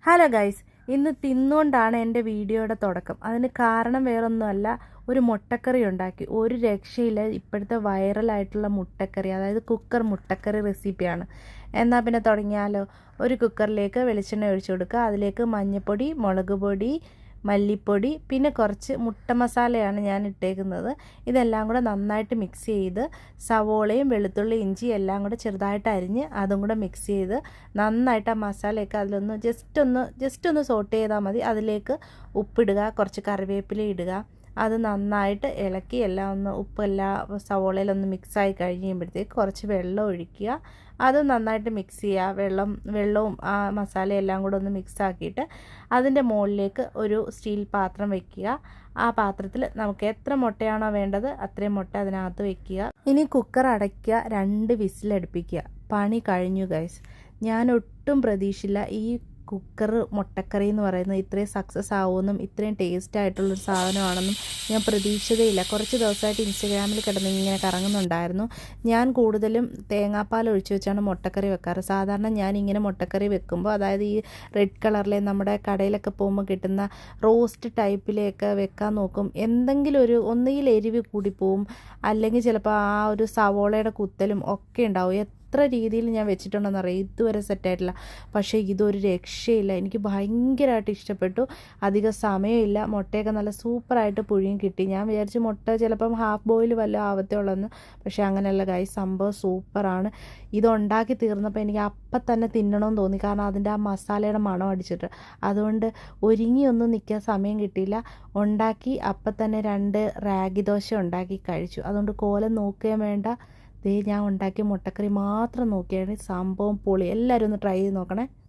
Hello guys, ഇന്ന് തിന്നുകൊണ്ടാണ് എൻ്റെ വീഡിയോയുടെ തുടക്കം. അതിന് കാരണം വേറൊന്നുമല്ല, ഒരു മുട്ടക്കറി ഉണ്ടാക്കി. ഒരു രക്ഷയില്ല. ഇപ്പോഴത്തെ വൈറലായിട്ടുള്ള മുട്ടക്കറി, അതായത് കുക്കർ മുട്ടക്കറി റെസിപ്പിയാണ്. എന്നാൽ പിന്നെ തുടങ്ങിയാലോ. ഒരു കുക്കറിലേക്ക് വെളിച്ചെണ്ണ ഒഴിച്ചു കൊടുക്കുക. അതിലേക്ക് മഞ്ഞൾപ്പൊടി, മുളക് പൊടി, മല്ലിപ്പൊടി, പിന്നെ കുറച്ച് മുട്ട മസാലയാണ് ഞാൻ ഇട്ടേക്കുന്നത്. ഇതെല്ലാം കൂടെ നന്നായിട്ട് മിക്സ് ചെയ്ത് സവോളയും വെളുത്തുള്ളി ഇഞ്ചി എല്ലാം കൂടെ ചെറുതായിട്ട് അരിഞ്ഞ് അതും കൂടെ മിക്സ് ചെയ്ത് നന്നായിട്ട് ആ മസാലയൊക്കെ അതിലൊന്ന് ജസ്റ്റ് ഒന്ന് സോട്ട് ചെയ്താൽ മതി. അതിലേക്ക് ഉപ്പിടുക, കുറച്ച് കറിവേപ്പില ഇടുക. അത് നന്നായിട്ട് ഇളക്കി എല്ലാം ഒന്ന് ഉപ്പെല്ലാം സവോളയിലൊന്ന് മിക്സായി കഴിയുമ്പോഴത്തേക്ക് കുറച്ച് വെള്ളം ഒഴിക്കുക. അത് നന്നായിട്ട് മിക്സ് ചെയ്യുക. വെള്ളവും ആ മസാലയെല്ലാം കൂടെ ഒന്ന് മിക്സ് ആക്കിയിട്ട് അതിൻ്റെ മുകളിലേക്ക് ഒരു സ്റ്റീൽ പാത്രം വയ്ക്കുക. ആ പാത്രത്തിൽ നമുക്ക് എത്ര മുട്ടയാണോ വേണ്ടത് അത്രയും മുട്ട അതിനകത്ത് വയ്ക്കുക. ഇനി കുക്കർ അടയ്ക്കുക, 2 വിസിലടുപ്പിക്കുക. പണി കഴിഞ്ഞു ഗൈസ്. ഞാൻ ഒട്ടും പ്രതീക്ഷിച്ചില്ല ഈ കുക്കർ മുട്ടക്കറി എന്ന് പറയുന്നത് ഇത്രയും സക്സസ് ആവുമെന്നും ഇത്രയും ടേസ്റ്റ് ആയിട്ടുള്ളൊരു സാധനമാണെന്നും ഞാൻ പ്രതീക്ഷിച്ചതേയില്ല. കുറച്ച് ദിവസമായിട്ട് ഇൻസ്റ്റഗ്രാമിൽ കിടന്ന് ഇങ്ങനെ കറങ്ങുന്നുണ്ടായിരുന്നു. ഞാൻ കൂടുതലും തേങ്ങാപ്പാൽ ഒഴിച്ച് വെച്ചാണ് മുട്ടക്കറി വെക്കാറ്. സാധാരണ ഞാൻ ഇങ്ങനെ മുട്ടക്കറി വെക്കുമ്പോൾ, അതായത് ഈ റെഡ് കളറിലെ നമ്മുടെ കടയിലൊക്കെ പോകുമ്പോൾ കിട്ടുന്ന റോസ്റ്റ് ടൈപ്പിലേക്ക് വെക്കാൻ നോക്കും. എന്തെങ്കിലും ഒന്നുകിൽ എരിവ് കൂടിപ്പോവും, അല്ലെങ്കിൽ ചിലപ്പോൾ ആ ഒരു സവോളയുടെ കുത്തലും ഒക്കെ ഉണ്ടാവും. എത്ര രീതിയിൽ ഞാൻ വെച്ചിട്ടുണ്ടെന്നറിയാം, ഇതുവരെ സെറ്റായിട്ടില്ല. പക്ഷേ ഇതൊരു രക്ഷയില്ല. എനിക്ക് ഭയങ്കരമായിട്ട് ഇഷ്ടപ്പെട്ടു. അധികം സമയമില്ല. മുട്ടയൊക്കെ നല്ല സൂപ്പറായിട്ട് പുഴുങ്ങി കിട്ടി. ഞാൻ വിചാരിച്ചു മുട്ട ചിലപ്പം ഹാഫ് ബോയിൽ വല്ലതും ആവത്തേ ഉള്ളെന്ന്. പക്ഷേ അങ്ങനെയല്ല ഗൈസ്, സംഭവം സൂപ്പറാണ്. ഇതുണ്ടാക്കി തീർന്നപ്പോൾ എനിക്ക് അപ്പം തന്നെ തിന്നണമെന്ന് തോന്നി. കാരണം അതിൻ്റെ ആ മസാലയുടെ മണം അടിച്ചിട്ട്. അതുകൊണ്ട് ഒരുങ്ങിയൊന്നും നിൽക്കാൻ സമയം കിട്ടിയില്ല. ഉണ്ടാക്കി അപ്പം തന്നെ 2 റാഗി ദോശ ഉണ്ടാക്കി കഴിച്ചു. അതുകൊണ്ട് കോലം നോക്കുകയും വേണ്ട. ഞാൻ ഉണ്ടാക്കിയ മുട്ടക്കറി മാത്രം നോക്കിയാണ് സംഭവം പൊളി. എല്ലാവരും ഒന്ന് ട്രൈ ചെയ്ത് നോക്കണേ.